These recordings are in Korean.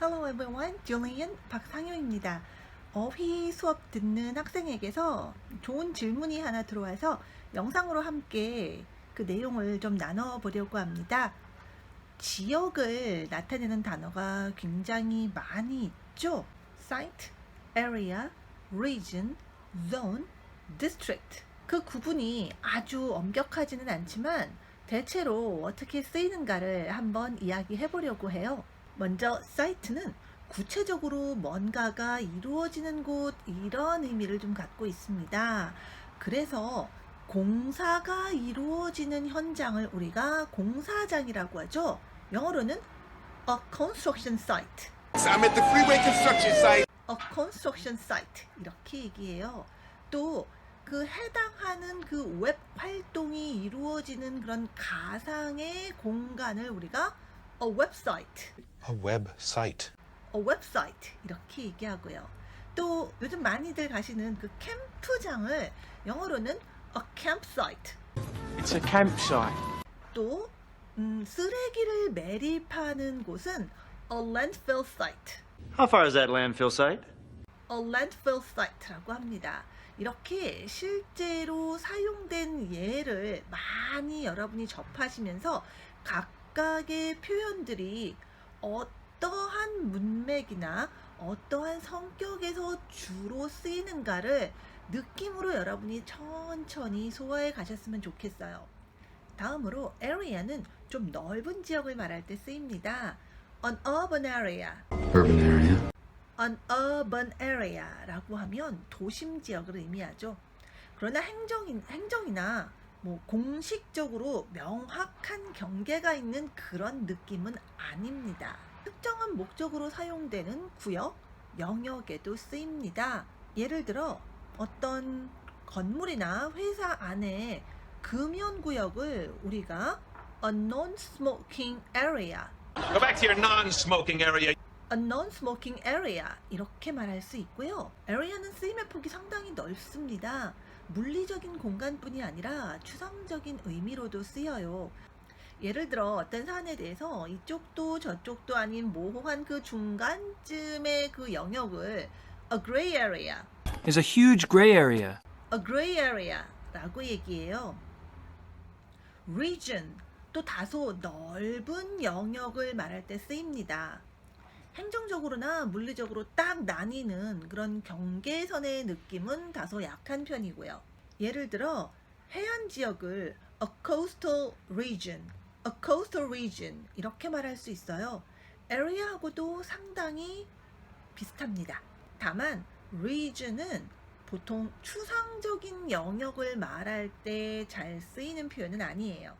Hello everyone, Julian 박상효입니다. 어휘 수업 듣는 학생에게서 좋은 질문이 하나 들어와서 영상으로 함께 그 내용을 좀 나눠보려고 합니다. 지역을 나타내는 단어가 굉장히 많이 있죠. Site, Area, Region, Zone, District. 그 구분이 아주 엄격하지는 않지만 대체로 어떻게 쓰이는가를 한번 이야기해 보려고 해요. 먼저 site는 구체적으로 뭔가가 이루어지는 곳, 이런 의미를 좀 갖고 있습니다. 그래서 공사가 이루어지는 현장을 우리가 공사장이라고 하죠. 영어로는 a construction site. I'm at the freeway construction site. a construction site 이렇게 얘기해요. 또 그 해당하는 그 웹 활동이 이루어지는 그런 가상의 공간을 우리가 a website. A website. a website 이렇게 얘기하고요. 또 요즘 많이들 가시는 그 캠프장을 영어로는 a campsite. It's a campsite. 또 쓰레기를 매립하는 곳은 a landfill site. How far is that landfill site? a landfill site라고 합니다. 이렇게 실제로 사용된 예를 많이 여러분이 접하시면서 각각의 표현들이 어떠한 문맥이나 어떠한 성격에서 주로 쓰이는가를 느낌으로 여러분이 천천히 소화해 가셨으면 좋겠어요. 다음으로 area는 좀 넓은 지역을 말할 때 쓰입니다. An urban area. Urban area. An urban area라고 하면 도심 지역을 의미하죠. 그러나 행정이나 뭐 공식적으로 명확한 경계가 있는 그런 느낌은 아닙니다. 특정한 목적으로 사용되는 구역, 영역에도 쓰입니다. 예를 들어 어떤 건물이나 회사 안에 금연구역을 우리가 a non-smoking area, Go back to your non-smoking area. a non-smoking area 이렇게 말할 수 있고요. area는 쓰임의 폭이 상당히 넓습니다. 물리적인 공간뿐이 아니라 추상적인 의미로도 쓰여요. 예를 들어 어떤 사안에 대해서 이쪽도 저쪽도 아닌 모호한 그 중간쯤의 그 영역을 a gray area, There's a huge grey area. a gray area라고 얘기해요. region 또 다소 넓은 영역을 말할 때 쓰입니다. 행정적으로나 물리적으로 딱 나뉘는 그런 경계선의 느낌은 다소 약한 편이고요. 예를 들어 해안 지역을 a coastal region, a coastal region 이렇게 말할 수 있어요. area하고도 상당히 비슷합니다. 다만 region은 보통 추상적인 영역을 말할 때 잘 쓰이는 표현은 아니에요.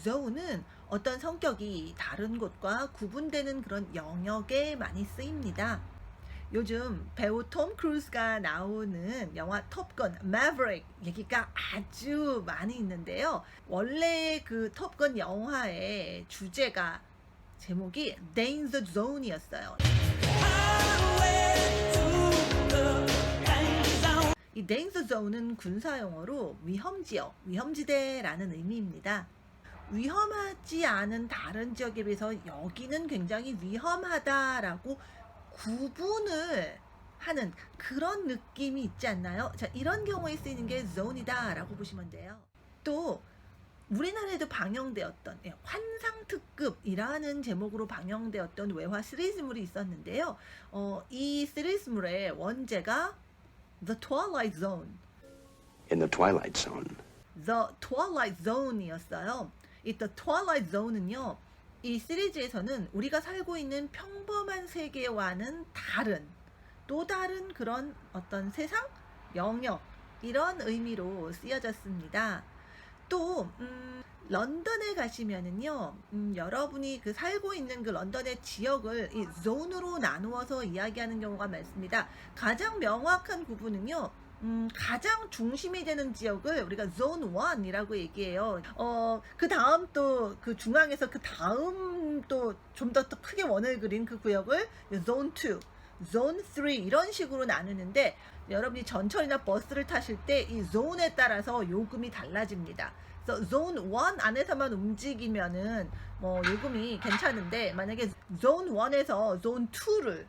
zone은 어떤 성격이 다른 곳과 구분되는 그런 영역에 많이 쓰입니다. 요즘 배우 톰 크루즈가 나오는 영화 톱건 매버릭 얘기가 아주 많이 있는데요. 원래 그 톱건 영화의 주제가 제목이 Danger Zone이었어요. 이 Danger Zone은 군사용어로 위험지역, 위험지대라는 의미입니다. 위험하지 않은 다른 지역에 비해서 여기는 굉장히 위험하다라고 구분을 하는 그런 느낌이 있지 않나요? 자, 이런 경우에 쓰이는 게 zone이다 라고 보시면 돼요. 또 우리나라에도 방영되었던 환상특급이라는 제목으로 방영되었던 외화 시리즈물이 있었는데요. 이 시리즈물의 원제가 The Twilight Zone, In the Twilight Zone. The Twilight Zone이었어요. 이 The Twilight Zone은요, 이 시리즈에서는 우리가 살고 있는 평범한 세계와는 다른, 또 다른 그런 어떤 세상, 영역 이런 의미로 쓰여졌습니다. 또 런던에 가시면은요, 여러분이 그 살고 있는 그 런던의 지역을 이 존으로 나누어서 이야기하는 경우가 많습니다. 가장 명확한 구분은요, 가장 중심이 되는 지역을 우리가 zone 1이라고 얘기해요. 그 다음 또 그 중앙에서 그 다음 또 좀 더 크게 원을 그린 그 구역을 zone 2, zone 3 이런 식으로 나누는데 여러분이 전철이나 버스를 타실 때 이 zone에 따라서 요금이 달라집니다. 그래서 zone 1 안에서만 움직이면은 뭐 요금이 괜찮은데 만약에 zone 1에서 zone 2를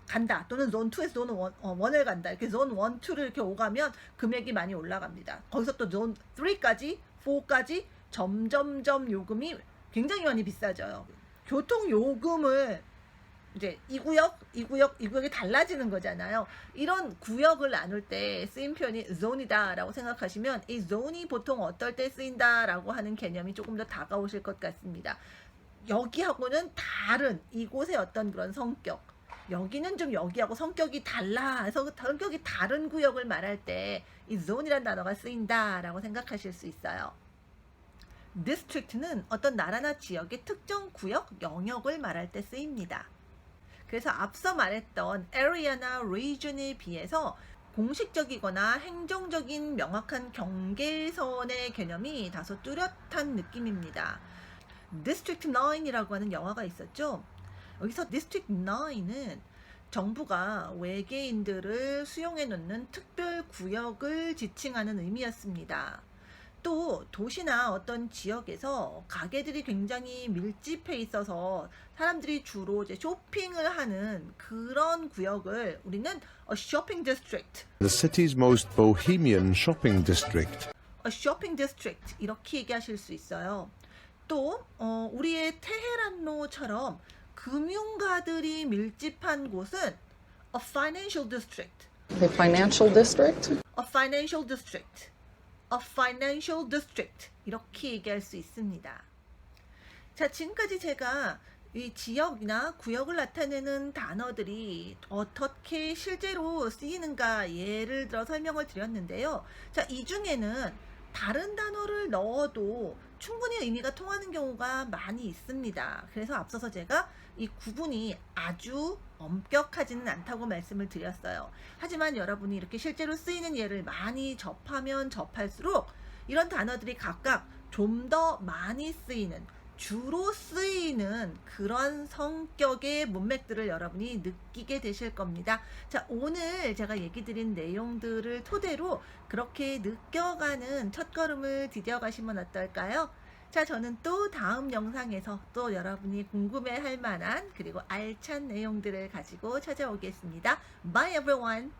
간다 또는 zone 2에서 zone 1을 간다 이렇게 zone 1, 2를 이렇게 오가면 금액이 많이 올라갑니다. 거기서 또 zone 3까지 4까지 점점점 요금이 굉장히 많이 비싸져요. 교통 요금을 이제 이 구역이 달라지는 거잖아요. 이런 구역을 나눌 때 쓰임 표현이 zone이다라고 생각하시면 이 zone이 보통 어떨 때 쓰인다라고 하는 개념이 조금 더 다가오실 것 같습니다. 여기하고는 다른 이곳의 어떤 그런 성격, 여기는 좀 여기하고 성격이 달라서 성격이 다른 구역을 말할 때 이 zone이라는 단어가 쓰인다라고 생각하실 수 있어요. district는 어떤 나라나 지역의 특정 구역, 영역을 말할 때 쓰입니다. 그래서 앞서 말했던 area나 region에 비해서 공식적이거나 행정적인 명확한 경계선의 개념이 다소 뚜렷한 느낌입니다. District 9이라고 하는 영화가 있었죠. 여기서 District 9은 정부가 외계인들을 수용해 놓는 특별 구역을 지칭하는 의미였습니다. 또 도시나 어떤 지역에서 가게들이 굉장히 밀집해 있어서 사람들이 주로 이제 쇼핑을 하는 그런 구역을 우리는 a shopping district, The city's most bohemian shopping district. a shopping district 이렇게 얘기하실 수 있어요. 또 우리의 테헤란로처럼 금융가들이 밀집한 곳은 a financial district, The financial district? a financial district, a financial district 이렇게 얘기할 수 있습니다. 자, 지금까지 제가 이 지역이나 구역을 나타내는 단어들이 어떻게 실제로 쓰이는가 예를 들어 설명을 드렸는데요. 자, 이 중에는 다른 단어를 넣어도 충분히 의미가 통하는 경우가 많이 있습니다. 그래서 앞서서 제가 이 구분이 아주 엄격하지는 않다고 말씀을 드렸어요. 하지만 여러분이 이렇게 실제로 쓰이는 예를 많이 접하면 접할수록 이런 단어들이 각각 좀 더 많이 쓰이는, 주로 쓰이는 그런 성격의 문맥들을 여러분이 느끼게 되실 겁니다. 자, 오늘 제가 얘기 드린 내용들을 토대로 그렇게 느껴가는 첫걸음을 디뎌가시면 어떨까요? 자, 저는 또 다음 영상에서 또 여러분이 궁금해할 만한 그리고 알찬 내용들을 가지고 찾아오겠습니다. Bye everyone!